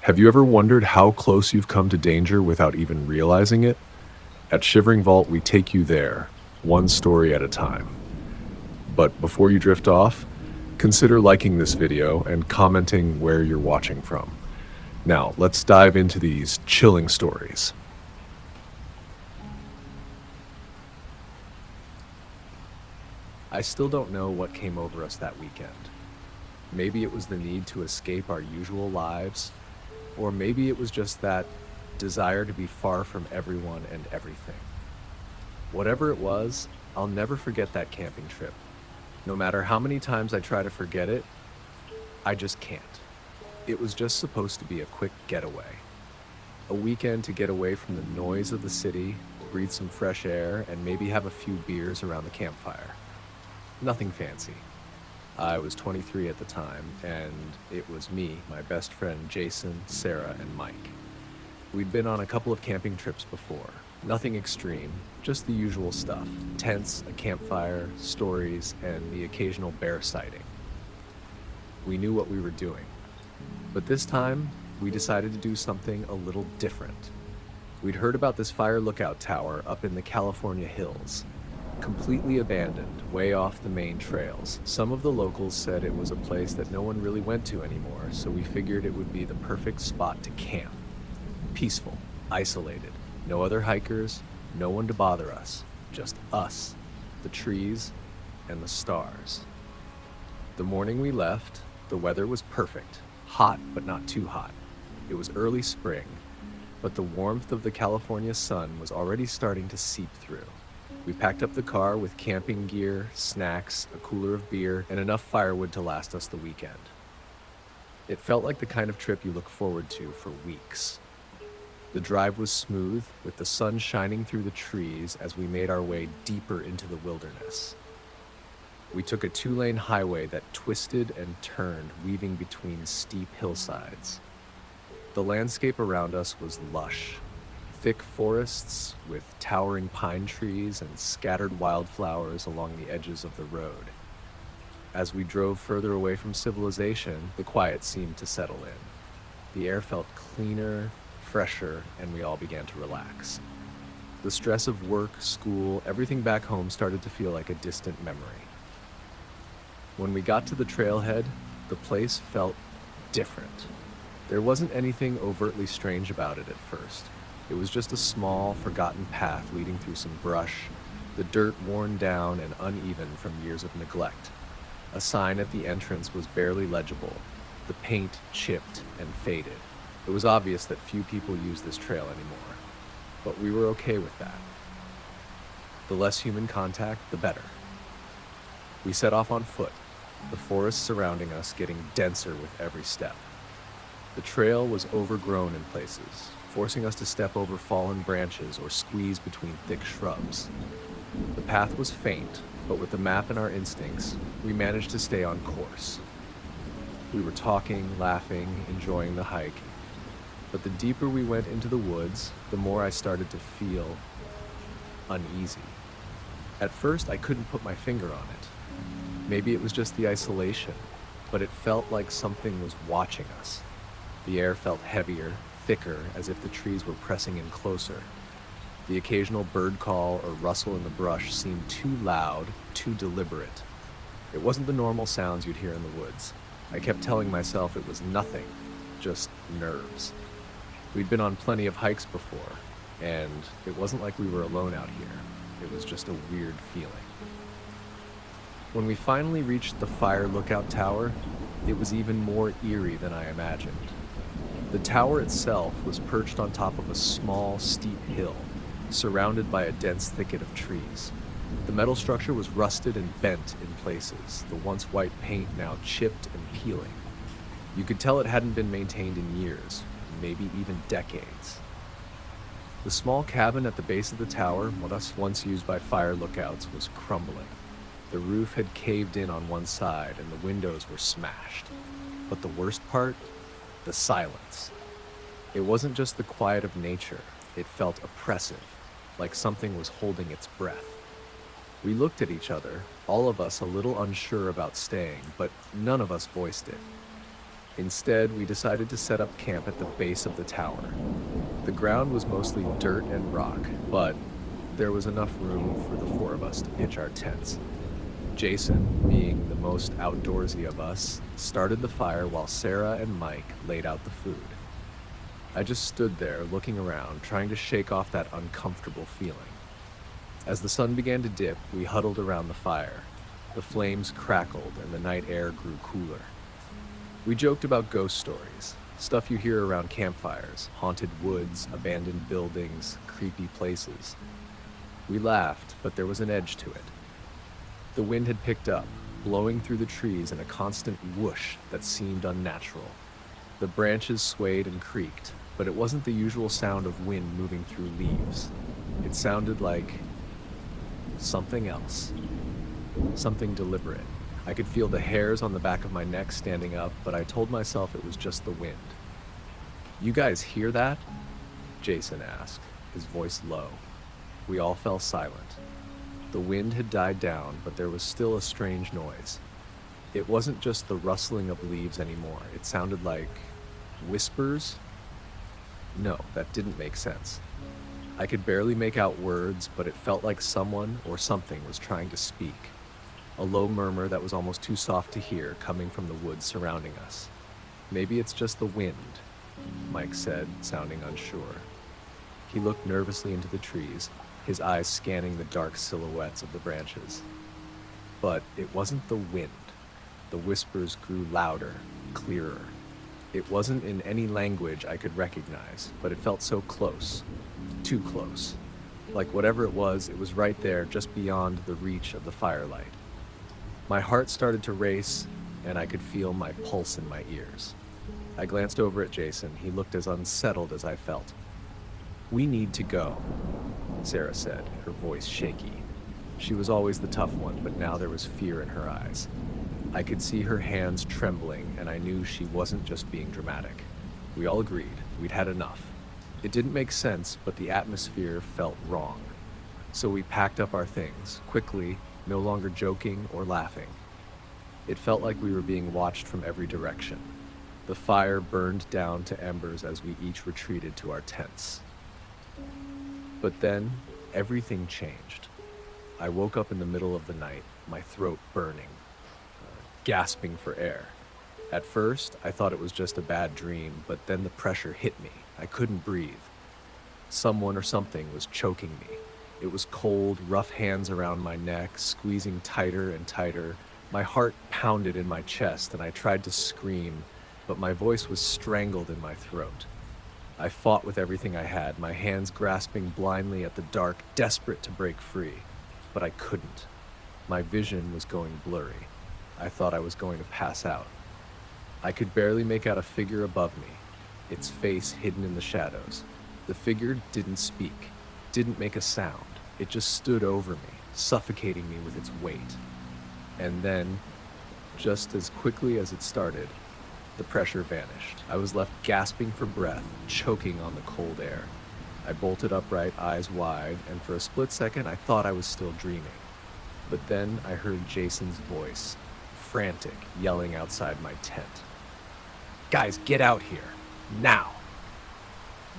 Have you ever wondered how close you've come to danger without even realizing it? At Shivering Vault, we take you there, one story at a time. But before you drift off, consider liking this video and commenting where you're watching from. Now, let's dive into these chilling stories. I still don't know what came over us that weekend. Maybe it was the need to escape our usual lives, or maybe it was just that desire to be far from everyone and everything. Whatever it was, I'll never forget that camping trip. No matter how many times I try to forget it, I just can't. It was just supposed to be a quick getaway. A weekend to get away from the noise of the city, breathe some fresh air, and maybe have a few beers around the campfire. Nothing fancy. I was 23 at the time, and it was me, my best friend Jason, Sarah, and Mike. We'd been on a couple of camping trips before. Nothing extreme, just the usual stuff. Tents, a campfire, stories, and the occasional bear sighting. We knew what we were doing. But this time, we decided to do something a little different. We'd heard about this fire lookout tower up in the California hills. Completely abandoned, way off the main trails. Some of the locals said it was a place that no one really went to anymore, so we figured it would be the perfect spot to camp. Peaceful, isolated, no other hikers, no one to bother us, just us, the trees, and the stars. The morning we left, the weather was perfect, hot but not too hot. It was early spring, but the warmth of the California sun was already starting to seep through. We packed up the car with camping gear, snacks, a cooler of beer, and enough firewood to last us the weekend. It felt like the kind of trip you look forward to for weeks. The drive was smooth, with the sun shining through the trees as we made our way deeper into the wilderness. We took a two-lane highway that twisted and turned, weaving between steep hillsides. The landscape around us was lush. Thick forests with towering pine trees and scattered wildflowers along the edges of the road. As we drove further away from civilization, the quiet seemed to settle in. The air felt cleaner, fresher, and we all began to relax. The stress of work, school, everything back home started to feel like a distant memory. When we got to the trailhead, the place felt different. There wasn't anything overtly strange about it at first. It was just a small, forgotten path leading through some brush, the dirt worn down and uneven from years of neglect. A sign at the entrance was barely legible, the paint chipped and faded. It was obvious that few people use this trail anymore, but we were okay with that. The less human contact, the better. We set off on foot, the forest surrounding us getting denser with every step. The trail was overgrown in places, forcing us to step over fallen branches or squeeze between thick shrubs. The path was faint, but with the map and our instincts, we managed to stay on course. We were talking, laughing, enjoying the hike, but the deeper we went into the woods, the more I started to feel uneasy. At first, I couldn't put my finger on it. Maybe it was just the isolation, but it felt like something was watching us. The air felt heavier, thicker, as if the trees were pressing in closer. The occasional bird call or rustle in the brush seemed too loud, too deliberate. It wasn't the normal sounds you'd hear in the woods. I kept telling myself it was nothing, just nerves. We'd been on plenty of hikes before, and it wasn't like we were alone out here. It was just a weird feeling. When we finally reached the fire lookout tower, it was even more eerie than I imagined. The tower itself was perched on top of a small, steep hill, surrounded by a dense thicket of trees. The metal structure was rusted and bent in places, the once white paint now chipped and peeling. You could tell it hadn't been maintained in years, maybe even decades. The small cabin at the base of the tower, once used by fire lookouts, was crumbling. The roof had caved in on one side and the windows were smashed. But the worst part? The silence. It wasn't just the quiet of nature, it felt oppressive, like something was holding its breath. We looked at each other, all of us a little unsure about staying, but none of us voiced it. Instead, we decided to set up camp at the base of the tower. The ground was mostly dirt and rock, but there was enough room for the four of us to pitch our tents. Jason, being the most outdoorsy of us, started the fire while Sarah and Mike laid out the food. I just stood there looking around, trying to shake off that uncomfortable feeling. As the sun began to dip, we huddled around the fire. The flames crackled and the night air grew cooler. We joked about ghost stories, stuff you hear around campfires, haunted woods, abandoned buildings, creepy places. We laughed, but there was an edge to it. The wind had picked up, blowing through the trees in a constant whoosh that seemed unnatural. The branches swayed and creaked, but it wasn't the usual sound of wind moving through leaves. It sounded like something else, something deliberate. I could feel the hairs on the back of my neck standing up, but I told myself it was just the wind. "You guys hear that?" Jason asked, his voice low. We all fell silent. The wind had died down, but there was still a strange noise. It wasn't just the rustling of leaves anymore. It sounded like whispers. No, that didn't make sense. I could barely make out words, but it felt like someone or something was trying to speak. A low murmur that was almost too soft to hear coming from the woods surrounding us. "Maybe it's just the wind," Mike said, sounding unsure. He looked nervously into the trees, his eyes scanning the dark silhouettes of the branches. But it wasn't the wind. The whispers grew louder, clearer. It wasn't in any language I could recognize, but it felt so close. Too close. Like whatever it was right there just beyond the reach of the firelight. My heart started to race, and I could feel my pulse in my ears. I glanced over at Jason. He looked as unsettled as I felt. "We need to go," Sarah said, her voice shaky. She was always the tough one, but now there was fear in her eyes. I could see her hands trembling, and I knew she wasn't just being dramatic. We all agreed. We'd had enough. It didn't make sense, but the atmosphere felt wrong. So we packed up our things, quickly, no longer joking or laughing. It felt like we were being watched from every direction. The fire burned down to embers as we each retreated to our tents. But then, everything changed. I woke up in the middle of the night, my throat burning, gasping for air. At first, I thought it was just a bad dream, but then the pressure hit me. I couldn't breathe. Someone or something was choking me. It was cold, rough hands around my neck, squeezing tighter and tighter. My heart pounded in my chest, and I tried to scream, but my voice was strangled in my throat. I fought with everything I had, my hands grasping blindly at the dark, desperate to break free. But I couldn't. My vision was going blurry. I thought I was going to pass out. I could barely make out a figure above me, its face hidden in the shadows. The figure didn't speak, didn't make a sound. It just stood over me, suffocating me with its weight. And then, just as quickly as it started, the pressure vanished. I was left gasping for breath, choking on the cold air. I bolted upright, eyes wide, and for a split second I thought I was still dreaming. But then I heard Jason's voice, frantic, yelling outside my tent. "Guys, get out here! Now!"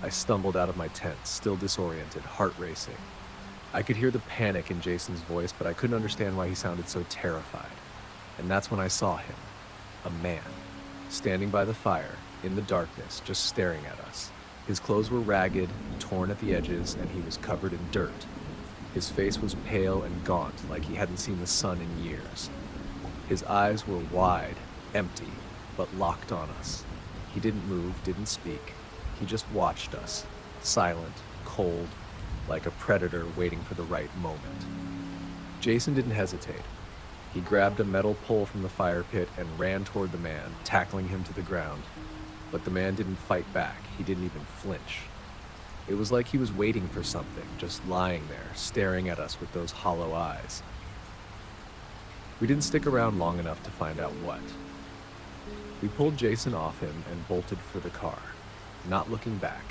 I stumbled out of my tent, still disoriented, heart racing. I could hear the panic in Jason's voice, but I couldn't understand why he sounded so terrified. And that's when I saw him, a man, standing by the fire, in the darkness, just staring at us. His clothes were ragged, torn at the edges, and he was covered in dirt. His face was pale and gaunt, like he hadn't seen the sun in years. His eyes were wide, empty, but locked on us. He didn't move, didn't speak. He just watched us, silent, cold, like a predator waiting for the right moment. Jason didn't hesitate. He grabbed a metal pole from the fire pit and ran toward the man, tackling him to the ground. But the man didn't fight back. He didn't even flinch. It was like he was waiting for something, just lying there, staring at us with those hollow eyes. We didn't stick around long enough to find out what. We pulled Jason off him and bolted for the car, not looking back,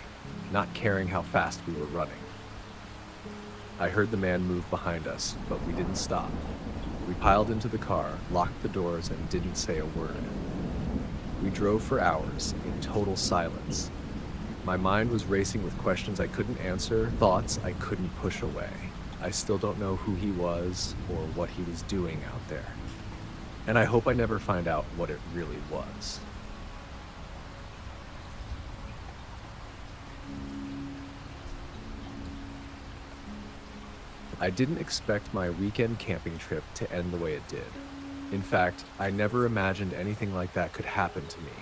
not caring how fast we were running. I heard the man move behind us, but we didn't stop. We piled into the car, locked the doors, and didn't say a word. We drove for hours in total silence. My mind was racing with questions I couldn't answer, thoughts I couldn't push away. I still don't know who he was or what he was doing out there. And I hope I never find out what it really was. I didn't expect my weekend camping trip to end the way it did. In fact, I never imagined anything like that could happen to me,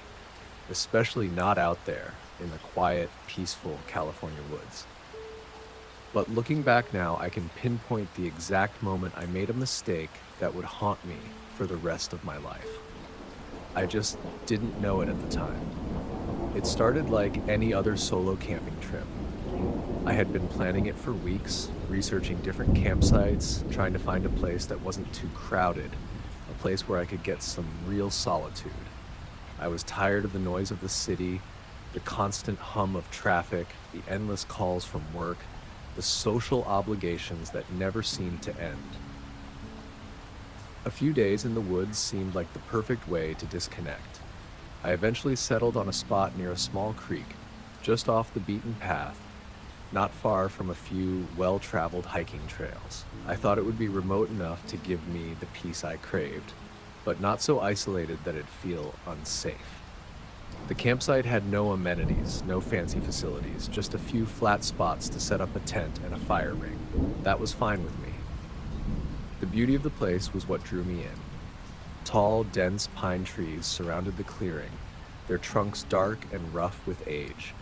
especially not out there in the quiet, peaceful California woods. But looking back now, I can pinpoint the exact moment I made a mistake that would haunt me for the rest of my life. I just didn't know it at the time. It started like any other solo camping trip. I had been planning it for weeks, researching different campsites, trying to find a place that wasn't too crowded, a place where I could get some real solitude. I was tired of the noise of the city, the constant hum of traffic, the endless calls from work, the social obligations that never seemed to end. A few days in the woods seemed like the perfect way to disconnect. I eventually settled on a spot near a small creek, just off the beaten path, not far from a few well-traveled hiking trails. I thought it would be remote enough to give me the peace I craved, but not so isolated that it'd feel unsafe. The campsite had no amenities, no fancy facilities, just a few flat spots to set up a tent and a fire ring. That was fine with me. The beauty of the place was what drew me in. Tall, dense pine trees surrounded the clearing, their trunks dark and rough with age.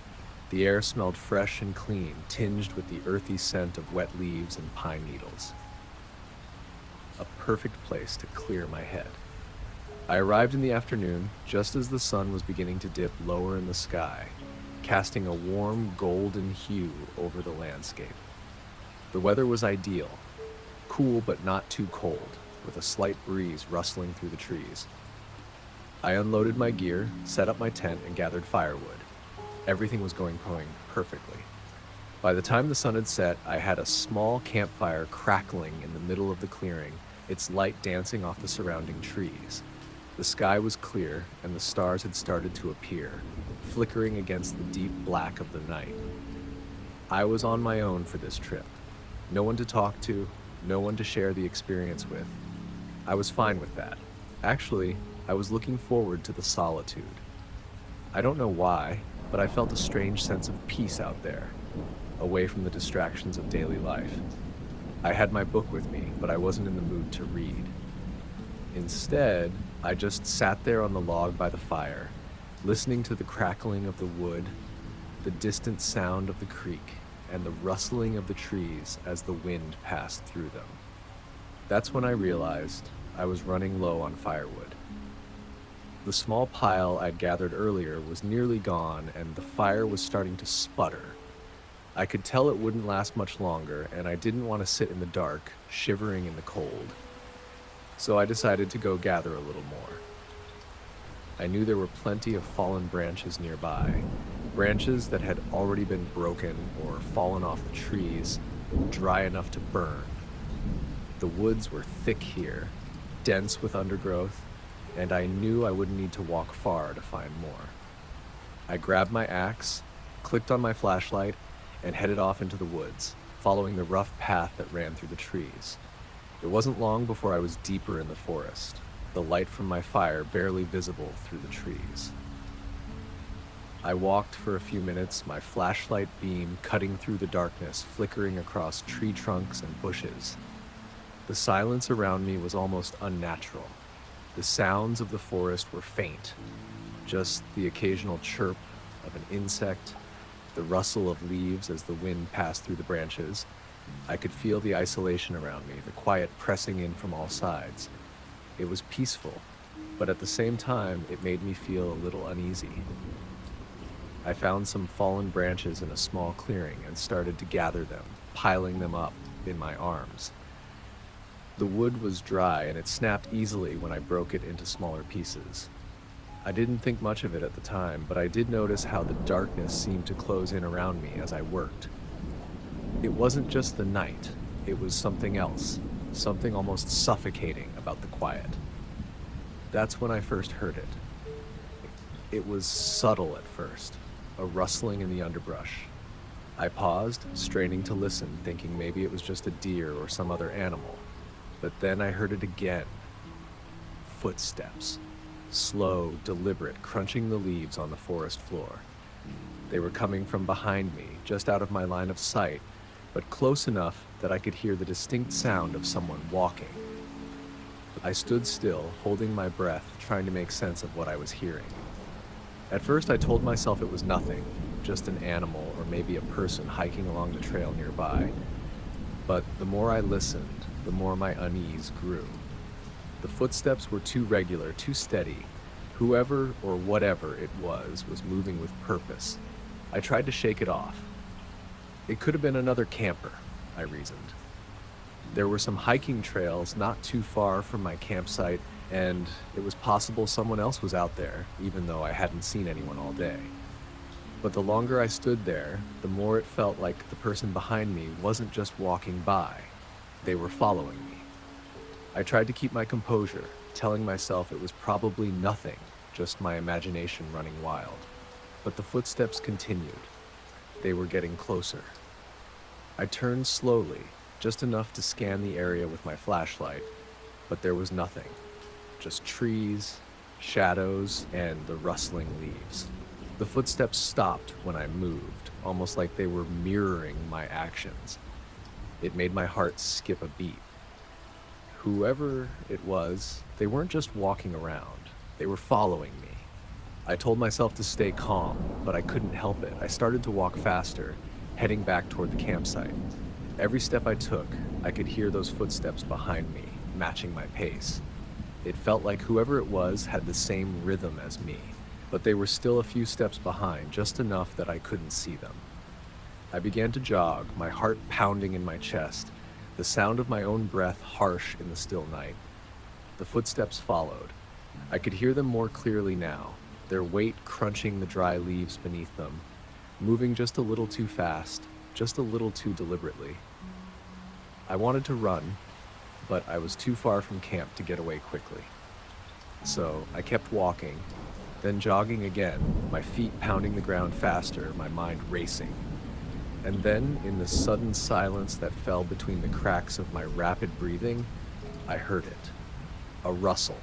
The air smelled fresh and clean, tinged with the earthy scent of wet leaves and pine needles. A perfect place to clear my head. I arrived in the afternoon, just as the sun was beginning to dip lower in the sky, casting a warm golden hue over the landscape. The weather was ideal, cool but not too cold, with a slight breeze rustling through the trees. I unloaded my gear, set up my tent, and gathered firewood. Everything was going perfectly. By the time the sun had set, I had a small campfire crackling in the middle of the clearing, its light dancing off the surrounding trees. The sky was clear, and the stars had started to appear, flickering against the deep black of the night. I was on my own for this trip. No one to talk to, no one to share the experience with. I was fine with that. Actually, I was looking forward to the solitude. I don't know why, but I felt a strange sense of peace out there, away from the distractions of daily life. I had my book with me, but I wasn't in the mood to read. Instead, I just sat there on the log by the fire, listening to the crackling of the wood, the distant sound of the creek, and the rustling of the trees as the wind passed through them. That's when I realized I was running low on firewood. The small pile I'd gathered earlier was nearly gone, and the fire was starting to sputter. I could tell it wouldn't last much longer, and I didn't want to sit in the dark, shivering in the cold. So I decided to go gather a little more. I knew there were plenty of fallen branches nearby, branches that had already been broken or fallen off the trees, dry enough to burn. The woods were thick here, dense with undergrowth, and I knew I wouldn't need to walk far to find more. I grabbed my axe, clicked on my flashlight, and headed off into the woods, following the rough path that ran through the trees. It wasn't long before I was deeper in the forest, the light from my fire barely visible through the trees. I walked for a few minutes, my flashlight beam cutting through the darkness, flickering across tree trunks and bushes. The silence around me was almost unnatural. The sounds of the forest were faint, just the occasional chirp of an insect, the rustle of leaves as the wind passed through the branches. I could feel the isolation around me, the quiet pressing in from all sides. It was peaceful, but at the same time, it made me feel a little uneasy. I found some fallen branches in a small clearing and started to gather them, piling them up in my arms. The wood was dry and it snapped easily when I broke it into smaller pieces. I didn't think much of it at the time, but I did notice how the darkness seemed to close in around me as I worked. It wasn't just the night, it was something else, something almost suffocating about the quiet. That's when I first heard it. It was subtle at first, a rustling in the underbrush. I paused, straining to listen, thinking maybe it was just a deer or some other animal. But then I heard it again. Footsteps. Slow, deliberate, crunching the leaves on the forest floor. They were coming from behind me, just out of my line of sight, but close enough that I could hear the distinct sound of someone walking. I stood still, holding my breath, trying to make sense of what I was hearing. At first, I told myself it was nothing, just an animal or maybe a person hiking along the trail nearby. But the more I listened, the more my unease grew. The footsteps were too regular, too steady. Whoever or whatever it was moving with purpose. I tried to shake it off. It could have been another camper, I reasoned. There were some hiking trails not too far from my campsite, and it was possible someone else was out there, even though I hadn't seen anyone all day. But the longer I stood there, the more it felt like the person behind me wasn't just walking by. They were following me. I tried to keep my composure, telling myself it was probably nothing, just my imagination running wild. But the footsteps continued. They were getting closer. I turned slowly, just enough to scan the area with my flashlight, but there was nothing. Just trees, shadows, and the rustling leaves. The footsteps stopped when I moved, almost like they were mirroring my actions. It made my heart skip a beat. Whoever it was, they weren't just walking around. They were following me. I told myself to stay calm, but I couldn't help it. I started to walk faster, heading back toward the campsite. Every step I took, I could hear those footsteps behind me, matching my pace. It felt like whoever it was had the same rhythm as me, but they were still a few steps behind, just enough that I couldn't see them. I began to jog, my heart pounding in my chest, the sound of my own breath harsh in the still night. The footsteps followed. I could hear them more clearly now, their weight crunching the dry leaves beneath them, moving just a little too fast, just a little too deliberately. I wanted to run, but I was too far from camp to get away quickly. So I kept walking, then jogging again, my feet pounding the ground faster, my mind racing. And then, in the sudden silence that fell between the cracks of my rapid breathing, I heard it. A rustle.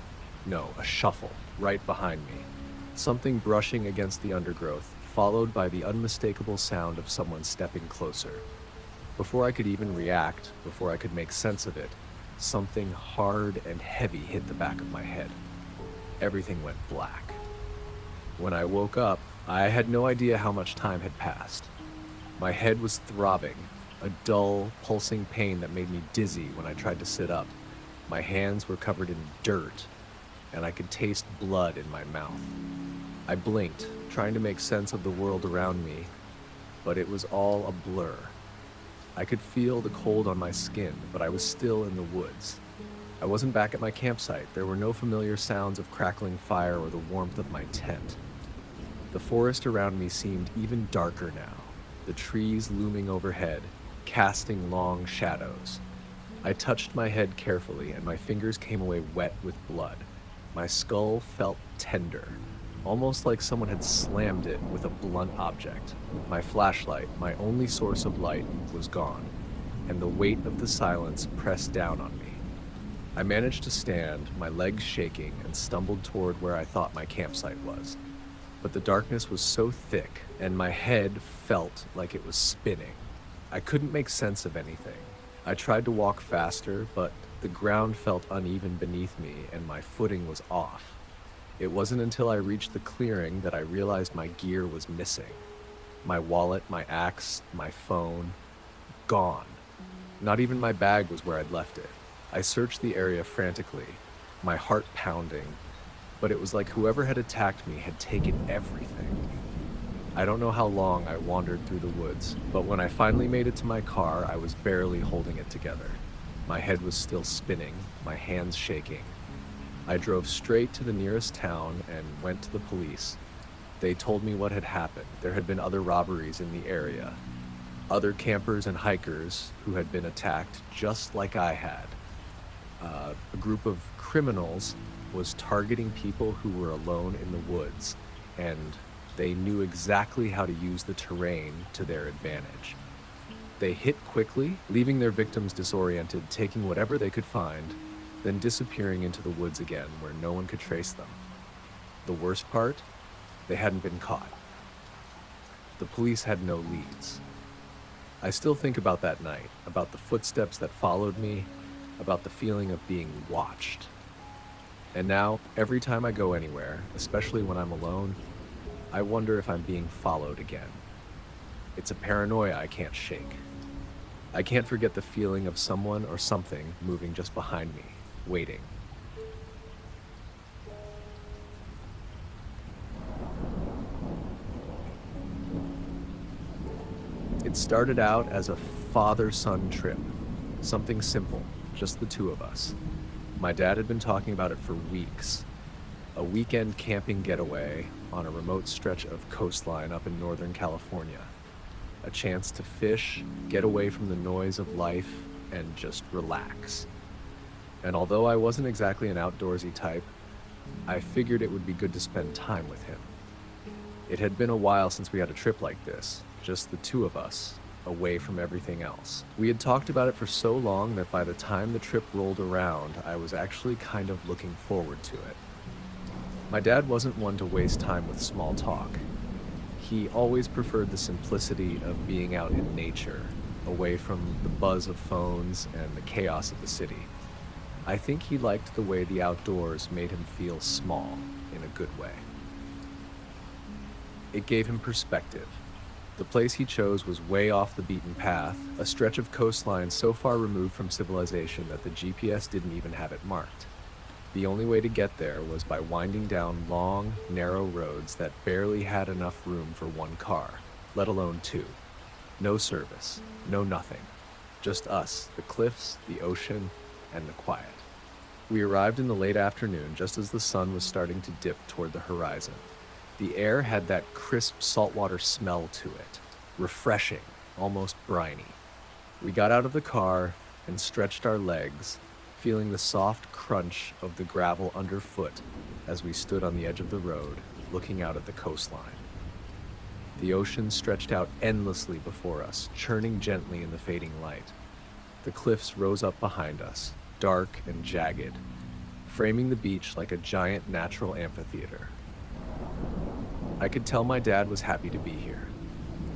No, a shuffle, right behind me. Something brushing against the undergrowth, followed by the unmistakable sound of someone stepping closer. Before I could even react, before I could make sense of it, something hard and heavy hit the back of my head. Everything went black. When I woke up, I had no idea how much time had passed. My head was throbbing, a dull, pulsing pain that made me dizzy when I tried to sit up. My hands were covered in dirt, and I could taste blood in my mouth. I blinked, trying to make sense of the world around me, but it was all a blur. I could feel the cold on my skin, but I was still in the woods. I wasn't back at my campsite. There were no familiar sounds of crackling fire or the warmth of my tent. The forest around me seemed even darker now, the trees looming overhead, casting long shadows. I touched my head carefully, and my fingers came away wet with blood. My skull felt tender, almost like someone had slammed it with a blunt object. My flashlight, my only source of light, was gone, and the weight of the silence pressed down on me. I managed to stand, my legs shaking, and stumbled toward where I thought my campsite was. But the darkness was so thick, and my head felt like it was spinning. I couldn't make sense of anything. I tried to walk faster, but the ground felt uneven beneath me, and my footing was off. It wasn't until I reached the clearing that I realized my gear was missing. My wallet, my axe, my phone, gone. Not even my bag was where I'd left it. I searched the area frantically, my heart pounding, but it was like whoever had attacked me had taken everything. I don't know how long I wandered through the woods, but when I finally made it to my car, I was barely holding it together. My head was still spinning, my hands shaking. I drove straight to the nearest town and went to the police. They told me what had happened. There had been other robberies in the area. Other campers and hikers who had been attacked just like I had. A group of criminals was targeting people who were alone in the woods, and they knew exactly how to use the terrain to their advantage. They hit quickly, leaving their victims disoriented, taking whatever they could find, then disappearing into the woods again where no one could trace them. The worst part? They hadn't been caught. The police had no leads. I still think about that night, about the footsteps that followed me, about the feeling of being watched. And now, every time I go anywhere, especially when I'm alone, I wonder if I'm being followed again. It's a paranoia I can't shake. I can't forget the feeling of someone or something moving just behind me, waiting. It started out as a father-son trip, something simple, just the two of us. My dad had been talking about it for weeks. A weekend camping getaway on a remote stretch of coastline up in Northern California. A chance to fish, get away from the noise of life, and just relax. And although I wasn't exactly an outdoorsy type, I figured it would be good to spend time with him. It had been a while since we had a trip like this, just the two of us, away from everything else. We had talked about it for so long that by the time the trip rolled around, I was actually kind of looking forward to it. My dad wasn't one to waste time with small talk. He always preferred the simplicity of being out in nature, away from the buzz of phones and the chaos of the city. I think he liked the way the outdoors made him feel small in a good way. It gave him perspective. The place he chose was way off the beaten path, a stretch of coastline so far removed from civilization that the GPS didn't even have it marked. The only way to get there was by winding down long, narrow roads that barely had enough room for one car, let alone two. No service, no nothing. Just us, the cliffs, the ocean, and the quiet. We arrived in the late afternoon just as the sun was starting to dip toward the horizon. The air had that crisp saltwater smell to it, refreshing, almost briny. We got out of the car and stretched our legs, feeling the soft crunch of the gravel underfoot as we stood on the edge of the road, looking out at the coastline. The ocean stretched out endlessly before us, churning gently in the fading light. The cliffs rose up behind us, dark and jagged, framing the beach like a giant natural amphitheater. I could tell my dad was happy to be here.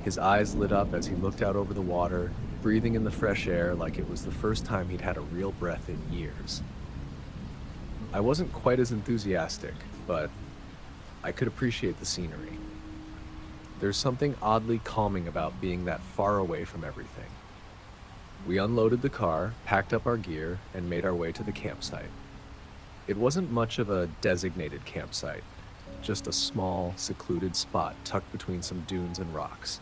His eyes lit up as he looked out over the water, breathing in the fresh air like it was the first time he'd had a real breath in years. I wasn't quite as enthusiastic, but I could appreciate the scenery. There's something oddly calming about being that far away from everything. We unloaded the car, packed up our gear, and made our way to the campsite. It wasn't much of a designated campsite, just a small, secluded spot tucked between some dunes and rocks.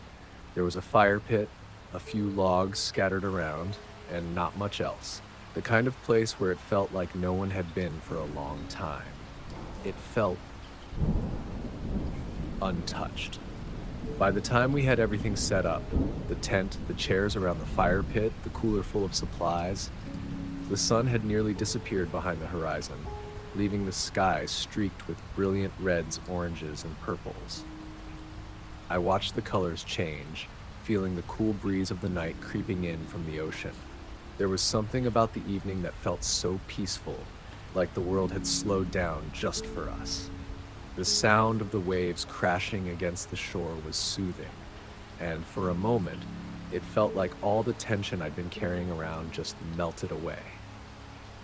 There was a fire pit, a few logs scattered around, and not much else. The kind of place where it felt like no one had been for a long time. It felt untouched. By the time we had everything set up, the tent, the chairs around the fire pit, the cooler full of supplies, the sun had nearly disappeared behind the horizon, leaving the sky streaked with brilliant reds, oranges, and purples. I watched the colors change, feeling the cool breeze of the night creeping in from the ocean. There was something about the evening that felt so peaceful, like the world had slowed down just for us. The sound of the waves crashing against the shore was soothing, and for a moment, it felt like all the tension I'd been carrying around just melted away.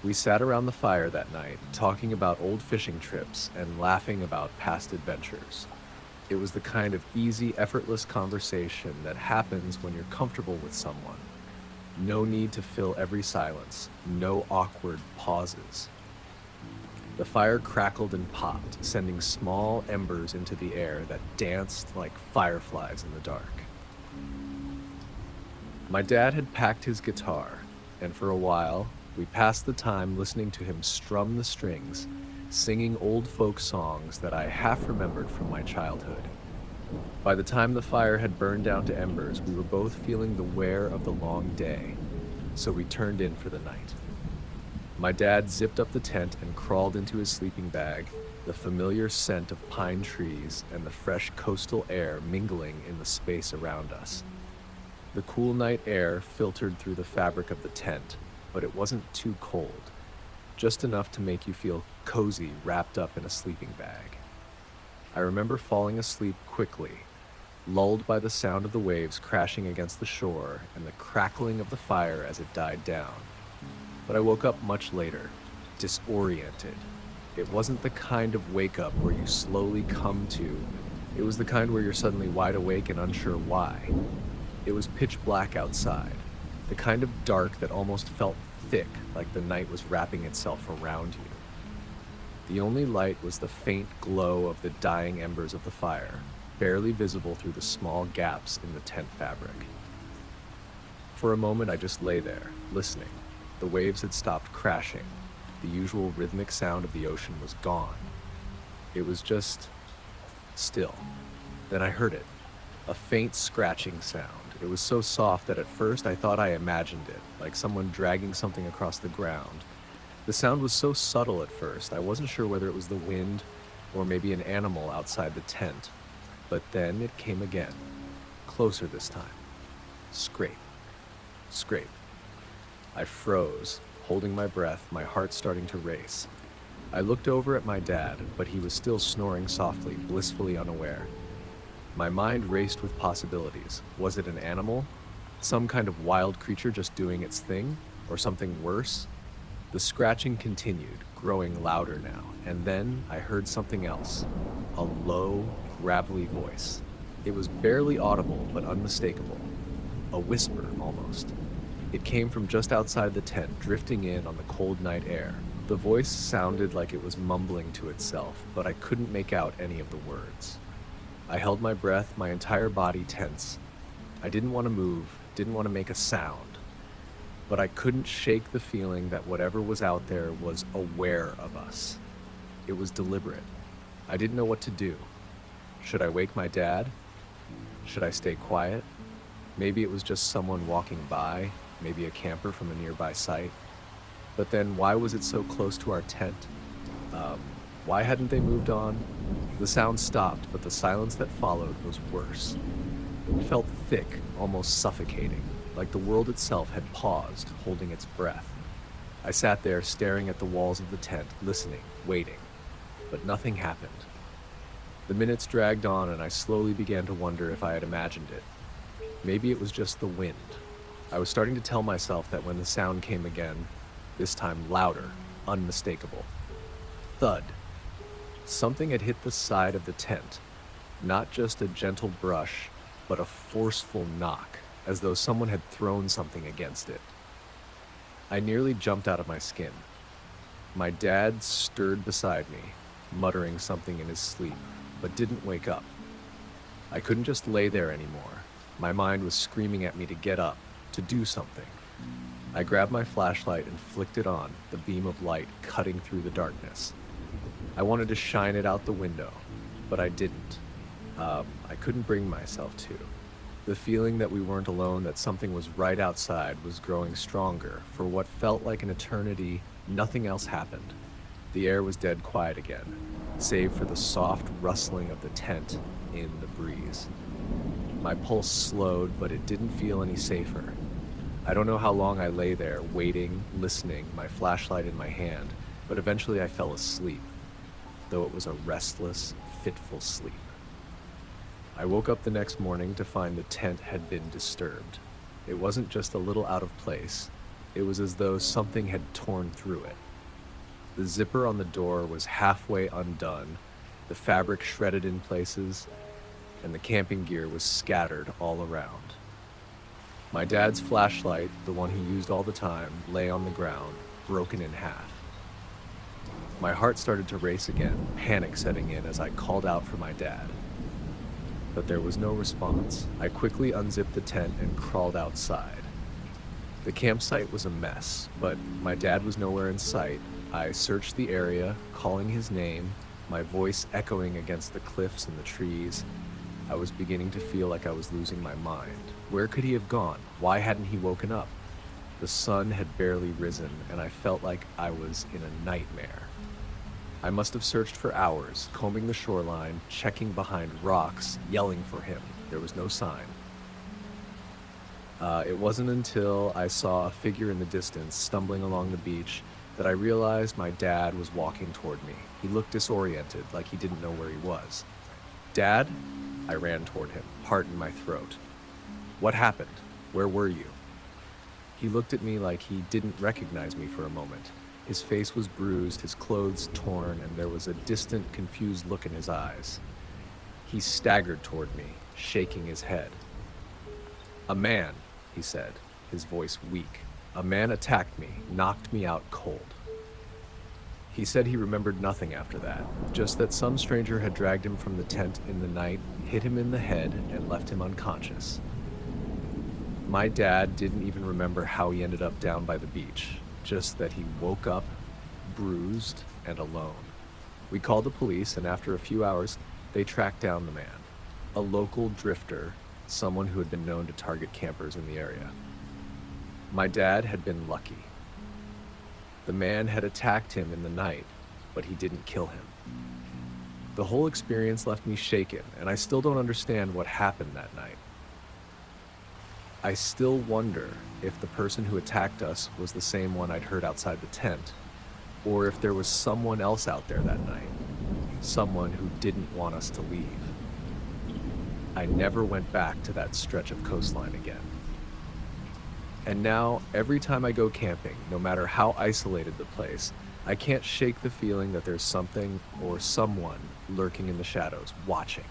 We sat around the fire that night, talking about old fishing trips and laughing about past adventures. It was the kind of easy, effortless conversation that happens when you're comfortable with someone. No need to fill every silence, no awkward pauses. The fire crackled and popped, sending small embers into the air that danced like fireflies in the dark. My dad had packed his guitar, and for a while, we passed the time listening to him strum the strings, singing old folk songs that I half remembered from my childhood. By the time the fire had burned down to embers, we were both feeling the wear of the long day, so we turned in for the night. My dad zipped up the tent and crawled into his sleeping bag, the familiar scent of pine trees and the fresh coastal air mingling in the space around us. The cool night air filtered through the fabric of the tent, but it wasn't too cold, just enough to make you feel cozy wrapped up in a sleeping bag. I remember falling asleep quickly, lulled by the sound of the waves crashing against the shore and the crackling of the fire as it died down. But I woke up much later, disoriented. It wasn't the kind of wake up where you slowly come to. It was the kind where you're suddenly wide awake and unsure why. It was pitch black outside, the kind of dark that almost felt thick, like the night was wrapping itself around you. The only light was the faint glow of the dying embers of the fire, barely visible through the small gaps in the tent fabric. For a moment, I just lay there, listening. The waves had stopped crashing. The usual rhythmic sound of the ocean was gone. It was just still. Then I heard it, a faint scratching sound. It was so soft that at first I thought I imagined it, like someone dragging something across the ground. The sound was so subtle at first, I wasn't sure whether it was the wind or maybe an animal outside the tent. But then it came again, closer this time. Scrape, scrape. I froze, holding my breath, my heart starting to race. I looked over at my dad, but he was still snoring softly, blissfully unaware. My mind raced with possibilities. Was it an animal? Some kind of wild creature just doing its thing? Or something worse? The scratching continued, growing louder now, and then I heard something else. A low, gravelly voice. It was barely audible, but unmistakable. A whisper, almost. It came from just outside the tent, drifting in on the cold night air. The voice sounded like it was mumbling to itself, but I couldn't make out any of the words. I held my breath, my entire body tense. I didn't want to move, didn't want to make a sound. But I couldn't shake the feeling that whatever was out there was aware of us. It was deliberate. I didn't know what to do. Should I wake my dad? Should I stay quiet? Maybe it was just someone walking by, maybe a camper from a nearby site. But then why was it so close to our tent? Why hadn't they moved on? The sound stopped, but the silence that followed was worse. It felt thick, almost suffocating, like the world itself had paused, holding its breath. I sat there staring at the walls of the tent, listening, waiting. But nothing happened. The minutes dragged on, and I slowly began to wonder if I had imagined it. Maybe it was just the wind. I was starting to tell myself that when the sound came again, this time louder, unmistakable. Thud. Something had hit the side of the tent. Not just a gentle brush, but a forceful knock, as though someone had thrown something against it. I nearly jumped out of my skin. My dad stirred beside me, muttering something in his sleep, but didn't wake up. I couldn't just lay there anymore. My mind was screaming at me to get up, to do something. I grabbed my flashlight and flicked it on, the beam of light cutting through the darkness. I wanted to shine it out the window, but I didn't. I couldn't bring myself to. The feeling that we weren't alone, that something was right outside, was growing stronger. For what felt like an eternity, nothing else happened. The air was dead quiet again, save for the soft rustling of the tent in the breeze. My pulse slowed, but it didn't feel any safer. I don't know how long I lay there, waiting, listening, my flashlight in my hand, but eventually I fell asleep, though it was a restless, fitful sleep. I woke up the next morning to find the tent had been disturbed. It wasn't just a little out of place. It was as though something had torn through it. The zipper on the door was halfway undone, the fabric shredded in places, and the camping gear was scattered all around. My dad's flashlight, the one he used all the time, lay on the ground, broken in half. My heart started to race again, panic setting in as I called out for my dad. But there was no response. I quickly unzipped the tent and crawled outside. The campsite was a mess, but my dad was nowhere in sight. I searched the area, calling his name, my voice echoing against the cliffs and the trees. I was beginning to feel like I was losing my mind. Where could he have gone? Why hadn't he woken up? The sun had barely risen, and I felt like I was in a nightmare. I must have searched for hours, combing the shoreline, checking behind rocks, yelling for him. There was no sign. It wasn't until I saw a figure in the distance stumbling along the beach that I realized my dad was walking toward me. He looked disoriented, like he didn't know where he was. "Dad?" I ran toward him, heart in my throat. "What happened? Where were you?" He looked at me like he didn't recognize me for a moment. His face was bruised, his clothes torn, and there was a distant, confused look in his eyes. He staggered toward me, shaking his head. "A man," he said, his voice weak. "A man attacked me, knocked me out cold." He said he remembered nothing after that, just that some stranger had dragged him from the tent in the night, hit him in the head, and left him unconscious. My dad didn't even remember how he ended up down by the beach, just that he woke up, bruised, and alone. We called the police, and after a few hours, they tracked down the man, a local drifter, someone who had been known to target campers in the area. My dad had been lucky. The man had attacked him in the night, but he didn't kill him. The whole experience left me shaken, and I still don't understand what happened that night. I still wonder if the person who attacked us was the same one I'd heard outside the tent, or if there was someone else out there that night, someone who didn't want us to leave. I never went back to that stretch of coastline again. And now, every time I go camping, no matter how isolated the place, I can't shake the feeling that there's something or someone lurking in the shadows, watching,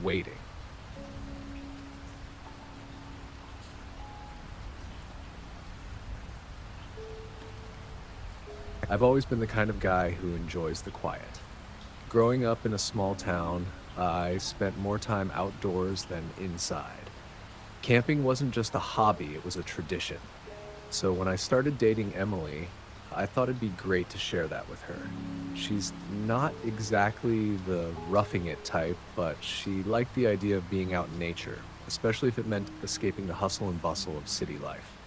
waiting. I've always been the kind of guy who enjoys the quiet. Growing up in a small town, I spent more time outdoors than inside. Camping wasn't just a hobby, it was a tradition. So when I started dating Emily, I thought it'd be great to share that with her. She's not exactly the roughing it type, but she liked the idea of being out in nature, especially if it meant escaping the hustle and bustle of city life.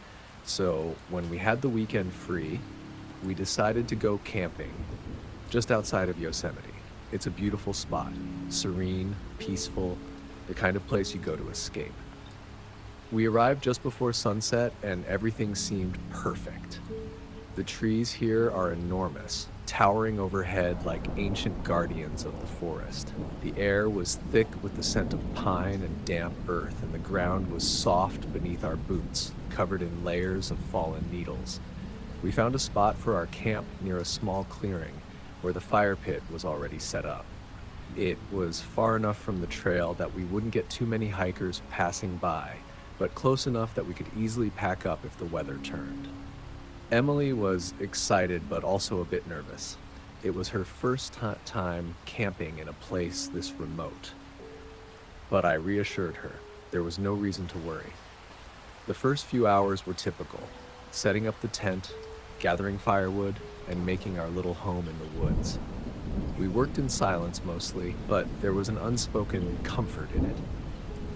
So when we had the weekend free, we decided to go camping just outside of Yosemite. It's a beautiful spot, serene, peaceful, the kind of place you go to escape. We arrived just before sunset and everything seemed perfect. The trees here are enormous, towering overhead like ancient guardians of the forest. The air was thick with the scent of pine and damp earth, and the ground was soft beneath our boots, covered in layers of fallen needles. We found a spot for our camp near a small clearing where the fire pit was already set up. It was far enough from the trail that we wouldn't get too many hikers passing by, but close enough that we could easily pack up if the weather turned. Emily was excited but also a bit nervous. It was her first time camping in a place this remote. But I reassured her there was no reason to worry. The first few hours were typical, setting up the tent, gathering firewood, and making our little home in the woods. We worked in silence mostly, but there was an unspoken comfort in it.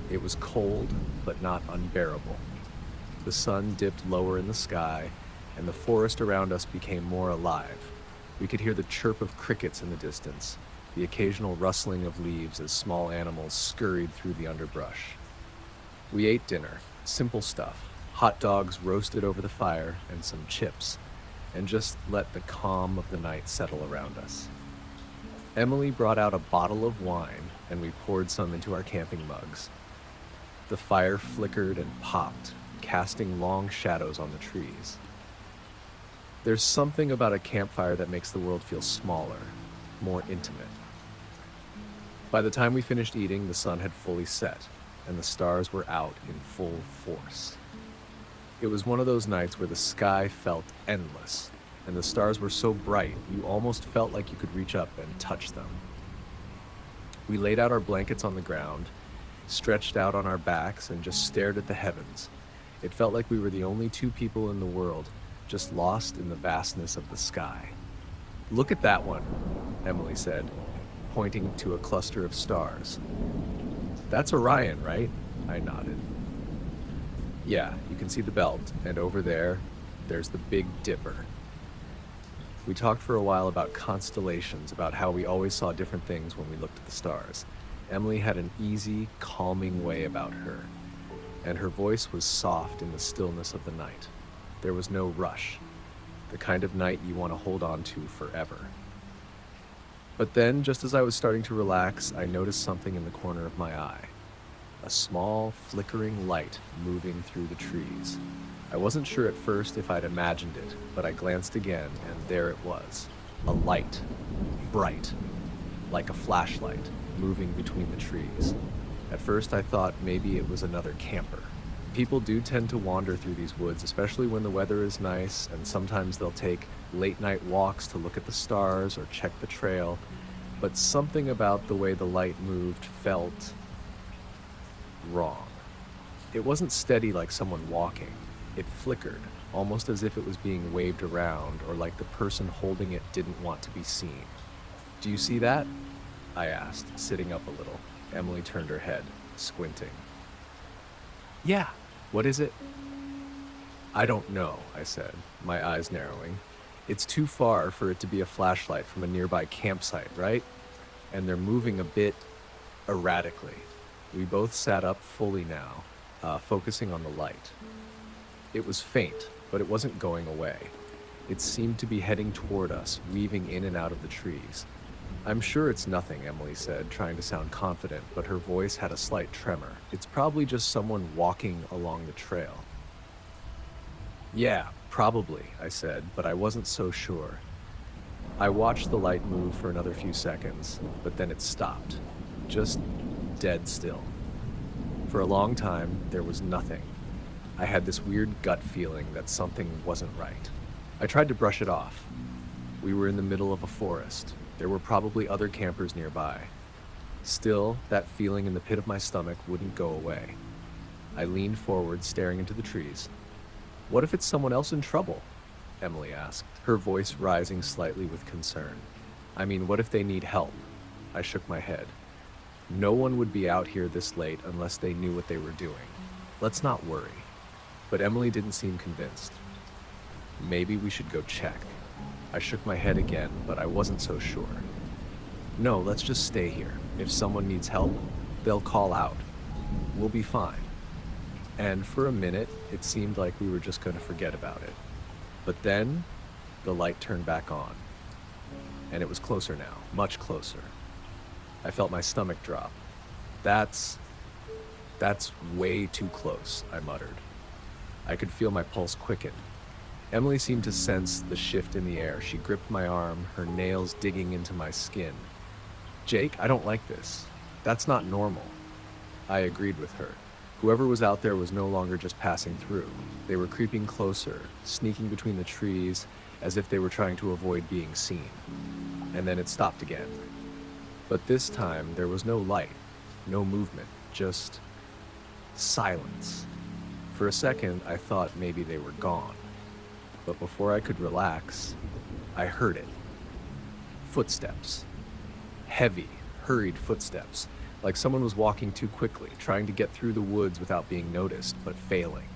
It was cold, but not unbearable. The sun dipped lower in the sky, and the forest around us became more alive. We could hear the chirp of crickets in the distance, the occasional rustling of leaves as small animals scurried through the underbrush. We ate dinner, simple stuff, hot dogs roasted over the fire and some chips, and just let the calm of the night settle around us. Emily brought out a bottle of wine, and we poured some into our camping mugs. The fire flickered and popped, casting long shadows on the trees. There's something about a campfire that makes the world feel smaller, more intimate. By the time we finished eating, the sun had fully set, and the stars were out in full force. It was one of those nights where the sky felt endless, and the stars were so bright you almost felt like you could reach up and touch them. We laid out our blankets on the ground, stretched out on our backs, and just stared at the heavens. It felt like we were the only two people in the world, just lost in the vastness of the sky. "Look at that one," Emily said, pointing to a cluster of stars. "That's Orion, right?" I nodded. "Yeah, you can see the belt, and over there, there's the Big Dipper." We talked for a while about constellations, about how we always saw different things when we looked at the stars. Emily had an easy, calming way about her, and her voice was soft in the stillness of the night. There was no rush, the kind of night you want to hold on to forever. But then, just as I was starting to relax, I noticed something in the corner of my eye. A small, flickering light moving through the trees. I wasn't sure at first if I'd imagined it, but I glanced again, and there it was. A light. Bright. Like a flashlight, moving between the trees. At first I thought maybe it was another camper. People do tend to wander through these woods, especially when the weather is nice, and sometimes they'll take late-night walks to look at the stars or check the trail. But something about the way the light moved felt wrong. It wasn't steady like someone walking. It flickered, almost as if it was being waved around, or like the person holding it didn't want to be seen. "Do you see that?" I asked, sitting up a little. Emily turned her head, squinting. "Yeah, what is it?" "I don't know," I said, my eyes narrowing. "It's too far for it to be a flashlight from a nearby campsite, right? And they're moving a bit erratically." We both sat up fully now, focusing on the light. It was faint, but it wasn't going away. It seemed to be heading toward us, weaving in and out of the trees. "I'm sure it's nothing," Emily said, trying to sound confident, but her voice had a slight tremor. "It's probably just someone walking along the trail." "Yeah, probably," I said, but I wasn't so sure. I watched the light move for another few seconds, but then it stopped. Just dead still. For a long time, there was nothing. I had this weird gut feeling that something wasn't right. I tried to brush it off. We were in the middle of a forest. There were probably other campers nearby. Still, that feeling in the pit of my stomach wouldn't go away. I leaned forward, staring into the trees. "What if it's someone else in trouble?" Emily asked, her voice rising slightly with concern. "I mean, what if they need help?" I shook my head. "No one would be out here this late unless they knew what they were doing. Let's not worry." But Emily didn't seem convinced. "Maybe we should go check." I shook my head again, but I wasn't so sure. "No, let's just stay here. If someone needs help, they'll call out. We'll be fine." And for a minute, it seemed like we were just going to forget about it. But then, the light turned back on. And it was closer now, much closer. I felt my stomach drop. That's way too close," I muttered. I could feel my pulse quicken. Emily seemed to sense the shift in the air. She gripped my arm, her nails digging into my skin. "Jake, I don't like this. That's not normal." I agreed with her. Whoever was out there was no longer just passing through. They were creeping closer, sneaking between the trees, as if they were trying to avoid being seen. And then it stopped again. But this time, there was no light, no movement, just silence. For a second, I thought maybe they were gone. But before I could relax, I heard it. Footsteps. Heavy, hurried footsteps, like someone was walking too quickly, trying to get through the woods without being noticed, but failing.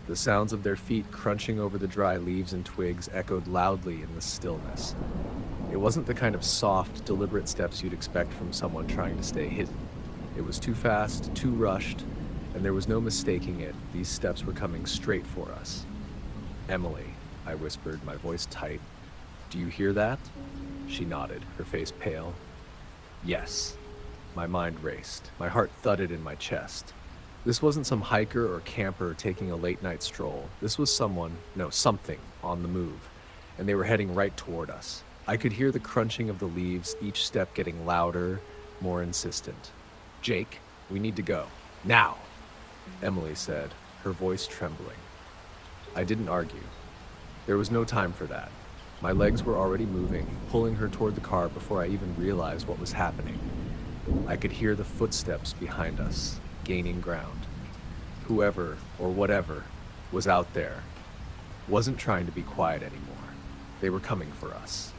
The sounds of their feet crunching over the dry leaves and twigs echoed loudly in the stillness. It wasn't the kind of soft, deliberate steps you'd expect from someone trying to stay hidden. It was too fast, too rushed, and there was no mistaking it. These steps were coming straight for us. "Emily," I whispered, my voice tight. "Do you hear that?" She nodded, her face pale. "Yes." My mind raced. My heart thudded in my chest. This wasn't some hiker or camper taking a late-night stroll. This was something on the move, and they were heading right toward us. I could hear the crunching of the leaves, each step getting louder, more insistent. "Jake, we need to go. Now!" Emily said, her voice trembling. I didn't argue. There was no time for that. My legs were already moving, pulling her toward the car before I even realized what was happening. I could hear the footsteps behind us, gaining ground. Whoever, or whatever, was out there wasn't trying to be quiet anymore. They were coming for us.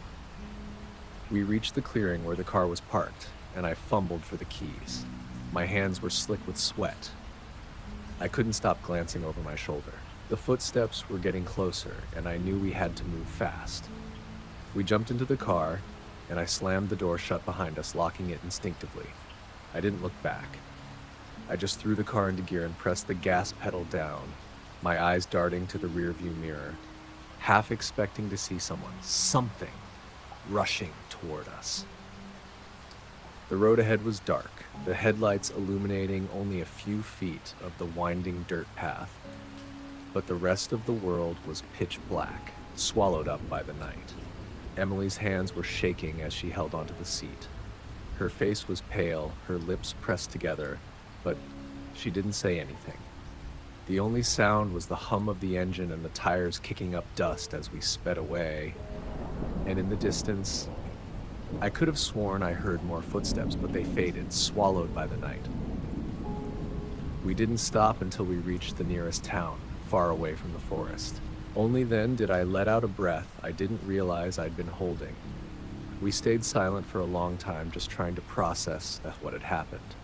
We reached the clearing where the car was parked, and I fumbled for the keys. My hands were slick with sweat. I couldn't stop glancing over my shoulder. The footsteps were getting closer, and I knew we had to move fast. We jumped into the car, and I slammed the door shut behind us, locking it instinctively. I didn't look back. I just threw the car into gear and pressed the gas pedal down, my eyes darting to the rearview mirror, half expecting to see something, rushing toward us. The road ahead was dark, the headlights illuminating only a few feet of the winding dirt path, but the rest of the world was pitch black, swallowed up by the night. Emily's hands were shaking as she held onto the seat. Her face was pale, her lips pressed together, but she didn't say anything. The only sound was the hum of the engine and the tires kicking up dust as we sped away. And in the distance, I could have sworn I heard more footsteps, but they faded, swallowed by the night. We didn't stop until we reached the nearest town, far away from the forest. Only then did I let out a breath I didn't realize I'd been holding. We stayed silent for a long time, just trying to process what had happened.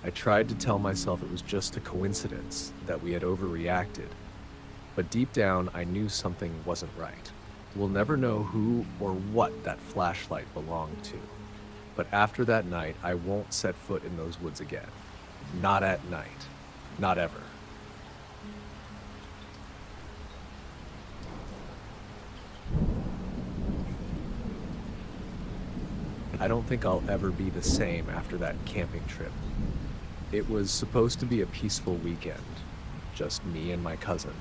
I tried to tell myself it was just a coincidence, that we had overreacted. But deep down, I knew something wasn't right. We'll never know who or what that flashlight belonged to. But after that night, I won't set foot in those woods again. Not at night. Not ever. I don't think I'll ever be the same after that camping trip. It was supposed to be a peaceful weekend, just me and my cousin,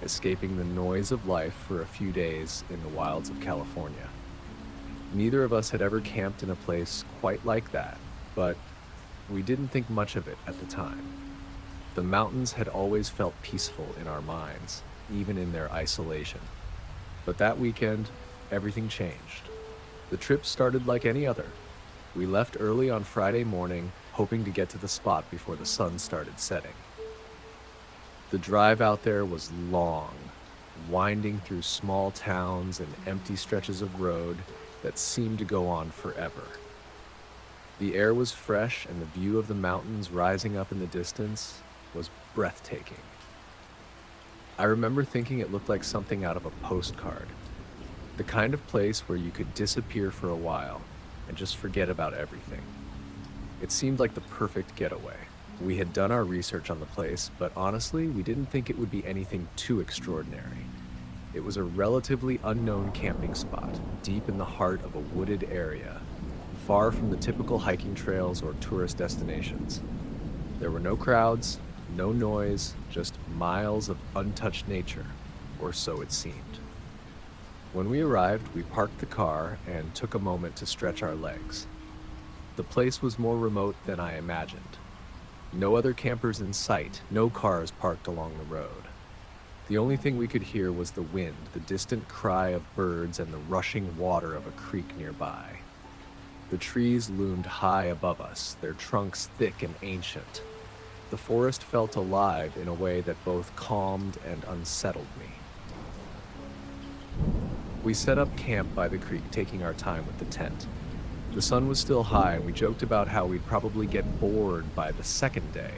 escaping the noise of life for a few days in the wilds of California. Neither of us had ever camped in a place quite like that, but we didn't think much of it at the time. The mountains had always felt peaceful in our minds, even in their isolation. But that weekend, everything changed. The trip started like any other. We left early on Friday morning, hoping to get to the spot before the sun started setting. The drive out there was long, winding through small towns and empty stretches of road that seemed to go on forever. The air was fresh, and the view of the mountains rising up in the distance was breathtaking. I remember thinking it looked like something out of a postcard. The kind of place where you could disappear for a while and just forget about everything. It seemed like the perfect getaway. We had done our research on the place, but honestly, we didn't think it would be anything too extraordinary. It was a relatively unknown camping spot, deep in the heart of a wooded area, far from the typical hiking trails or tourist destinations. There were no crowds, no noise, just miles of untouched nature, or so it seemed. When we arrived, we parked the car and took a moment to stretch our legs. The place was more remote than I imagined. No other campers in sight, no cars parked along the road. The only thing we could hear was the wind, the distant cry of birds, and the rushing water of a creek nearby. The trees loomed high above us, their trunks thick and ancient. The forest felt alive in a way that both calmed and unsettled me. We set up camp by the creek, taking our time with the tent. The sun was still high, and we joked about how we'd probably get bored by the second day,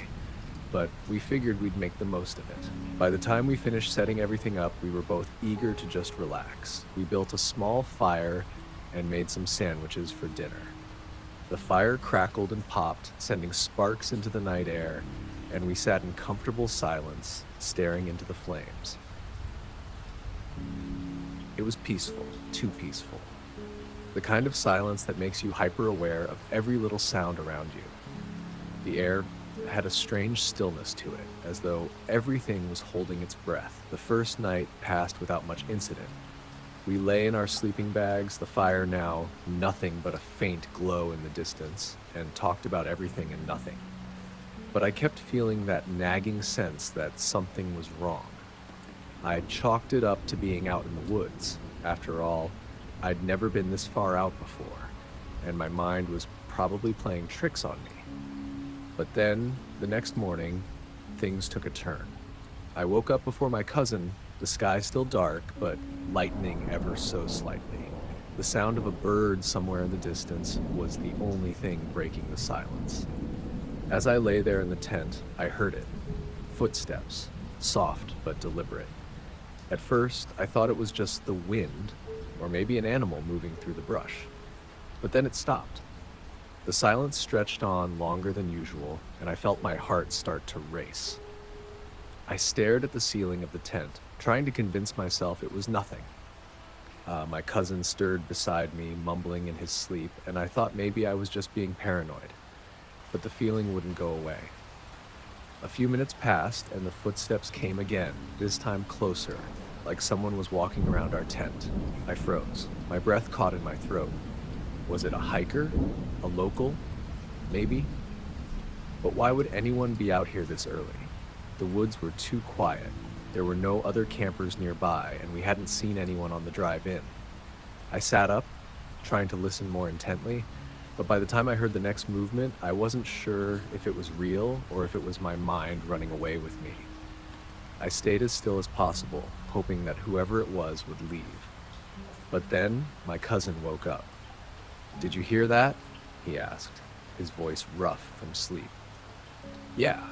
but we figured we'd make the most of it. By the time we finished setting everything up, we were both eager to just relax. We built a small fire and made some sandwiches for dinner. The fire crackled and popped, sending sparks into the night air, and we sat in comfortable silence, staring into the flames. It was peaceful, too peaceful. The kind of silence that makes you hyper-aware of every little sound around you. The air had a strange stillness to it, as though everything was holding its breath. The first night passed without much incident. We lay in our sleeping bags, the fire now nothing but a faint glow in the distance, and talked about everything and nothing. But I kept feeling that nagging sense that something was wrong. I chalked it up to being out in the woods. After all, I'd never been this far out before, and my mind was probably playing tricks on me. But then, the next morning, things took a turn. I woke up before my cousin, the sky still dark, but lightening ever so slightly. The sound of a bird somewhere in the distance was the only thing breaking the silence. As I lay there in the tent, I heard it. Footsteps, soft but deliberate. At first, I thought it was just the wind, or maybe an animal moving through the brush. But then it stopped. The silence stretched on longer than usual, and I felt my heart start to race. I stared at the ceiling of the tent, trying to convince myself it was nothing. My cousin stirred beside me, mumbling in his sleep, and I thought maybe I was just being paranoid. But the feeling wouldn't go away. A few minutes passed, and the footsteps came again, this time closer, like someone was walking around our tent. I froze. My breath caught in my throat. Was it a hiker? A local? Maybe? But why would anyone be out here this early? The woods were too quiet. There were no other campers nearby, and we hadn't seen anyone on the drive in. I sat up, trying to listen more intently, but by the time I heard the next movement, I wasn't sure if it was real or if it was my mind running away with me. I stayed as still as possible, hoping that whoever it was would leave. But then, my cousin woke up. "Did you hear that?" he asked, his voice rough from sleep. "Yeah,"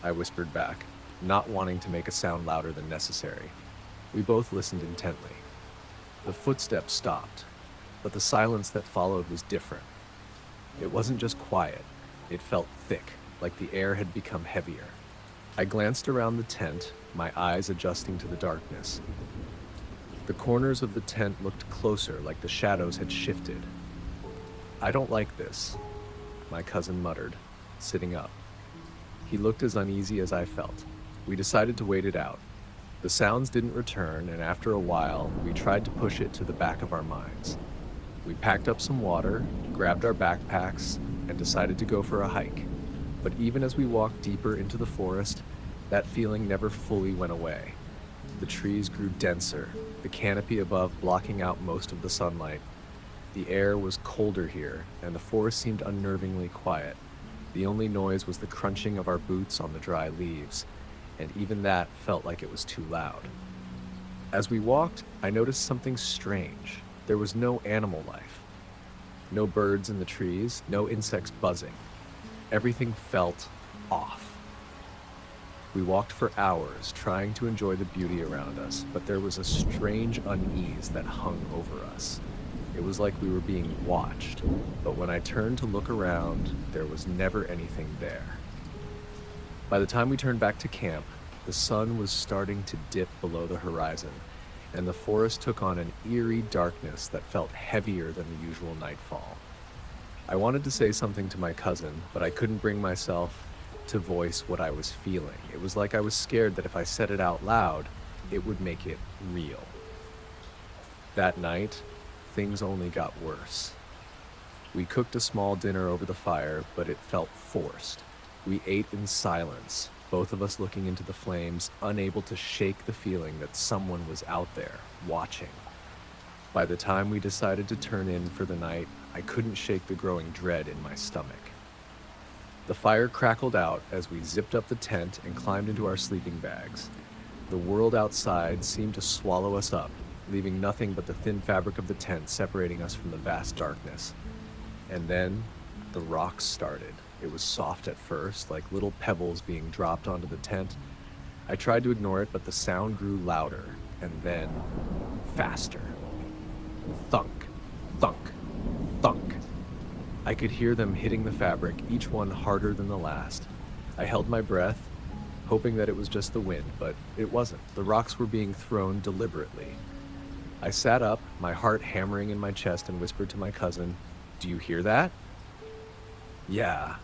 I whispered back, not wanting to make a sound louder than necessary. We both listened intently. The footsteps stopped, but the silence that followed was different. It wasn't just quiet, it felt thick, like the air had become heavier. I glanced around the tent, my eyes adjusting to the darkness. The corners of the tent looked closer, like the shadows had shifted. "I don't like this," my cousin muttered, sitting up. He looked as uneasy as I felt. We decided to wait it out. The sounds didn't return, and after a while, we tried to push it to the back of our minds. We packed up some water, grabbed our backpacks, and decided to go for a hike. But even as we walked deeper into the forest, that feeling never fully went away. The trees grew denser, the canopy above blocking out most of the sunlight. The air was colder here, and the forest seemed unnervingly quiet. The only noise was the crunching of our boots on the dry leaves, and even that felt like it was too loud. As we walked, I noticed something strange. There was no animal life. No birds in the trees, no insects buzzing. Everything felt off. We walked for hours, trying to enjoy the beauty around us, but there was a strange unease that hung over us. It was like we were being watched, but when I turned to look around, there was never anything there. By the time we turned back to camp, the sun was starting to dip below the horizon, and the forest took on an eerie darkness that felt heavier than the usual nightfall. I wanted to say something to my cousin, but I couldn't bring myself to voice what I was feeling. It was like I was scared that if I said it out loud, it would make it real. That night, things only got worse. We cooked a small dinner over the fire, but it felt forced. We ate in silence, both of us looking into the flames, unable to shake the feeling that someone was out there, watching. By the time we decided to turn in for the night, I couldn't shake the growing dread in my stomach. The fire crackled out as we zipped up the tent and climbed into our sleeping bags. The world outside seemed to swallow us up, leaving nothing but the thin fabric of the tent separating us from the vast darkness. And then, the rocks started. It was soft at first, like little pebbles being dropped onto the tent. I tried to ignore it, but the sound grew louder, and then faster. Thunk, thunk, thunk. I could hear them hitting the fabric, each one harder than the last. I held my breath, hoping that it was just the wind, but it wasn't. The rocks were being thrown deliberately. I sat up, my heart hammering in my chest, and whispered to my cousin, "Do you hear that?" "Yeah,"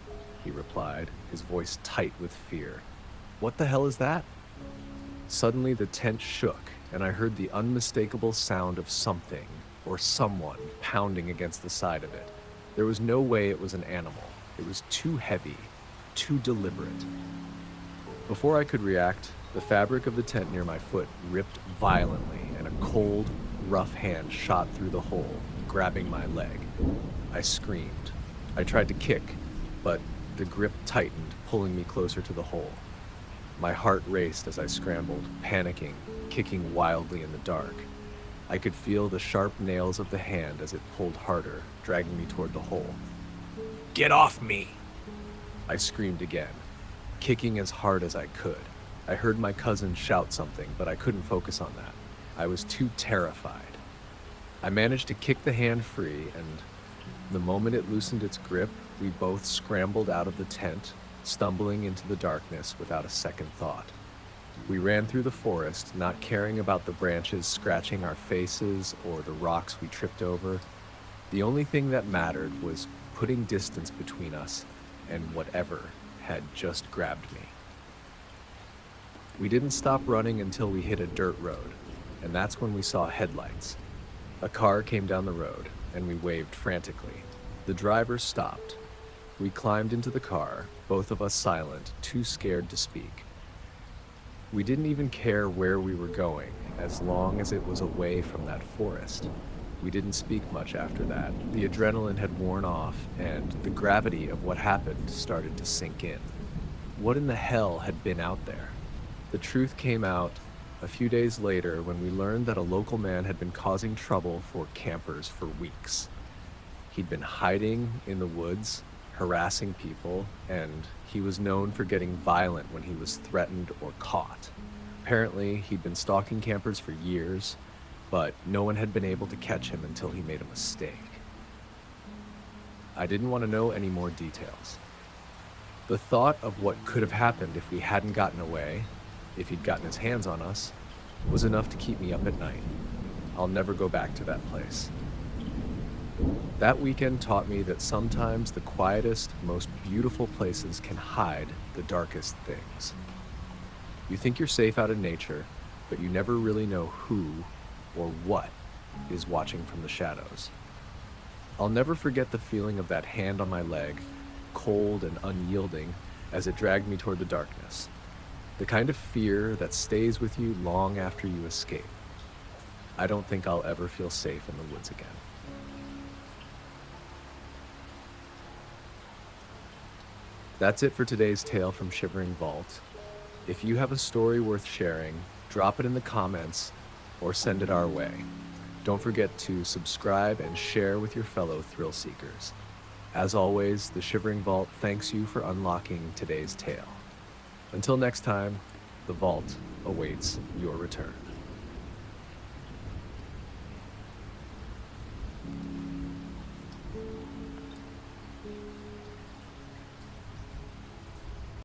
he replied, his voice tight with fear. "What the hell is that?" Suddenly the tent shook, and I heard the unmistakable sound of something or someone pounding against the side of it. There was no way it was an animal. It was too heavy, too deliberate. Before I could react, the fabric of the tent near my foot ripped violently, and a cold, rough hand shot through the hole, grabbing my leg. I screamed. I tried to kick, but the grip tightened, pulling me closer to the hole. My heart raced as I scrambled, panicking, kicking wildly in the dark. I could feel the sharp nails of the hand as it pulled harder, dragging me toward the hole. "Get off me!" I screamed again, kicking as hard as I could. I heard my cousin shout something, but I couldn't focus on that. I was too terrified. I managed to kick the hand free, and the moment it loosened its grip, we both scrambled out of the tent, stumbling into the darkness without a second thought. We ran through the forest, not caring about the branches scratching our faces or the rocks we tripped over. The only thing that mattered was putting distance between us and whatever had just grabbed me. We didn't stop running until we hit a dirt road, and that's when we saw headlights. A car came down the road, and we waved frantically. The driver stopped. We climbed into the car, both of us silent, too scared to speak. We didn't even care where we were going, as long as it was away from that forest. We didn't speak much after that. The adrenaline had worn off, and the gravity of what happened started to sink in. What in the hell had been out there? The truth came out a few days later when we learned that a local man had been causing trouble for campers for weeks. He'd been hiding in the woods, harassing people, and he was known for getting violent when he was threatened or caught. Apparently, he'd been stalking campers for years, but no one had been able to catch him until he made a mistake. I didn't want to know any more details. The thought of what could have happened if we hadn't gotten away, if he'd gotten his hands on us, was enough to keep me up at night. I'll never go back to that place. That weekend taught me that sometimes the quietest, most beautiful places can hide the darkest things. You think you're safe out in nature, but you never really know who or what is watching from the shadows. I'll never forget the feeling of that hand on my leg, cold and unyielding, as it dragged me toward the darkness. The kind of fear that stays with you long after you escape. I don't think I'll ever feel safe in the woods again. That's it for today's tale from Shivering Vault. If you have a story worth sharing, drop it in the comments or send it our way. Don't forget to subscribe and share with your fellow thrill seekers. As always, the Shivering Vault thanks you for unlocking today's tale. Until next time, the vault awaits your return.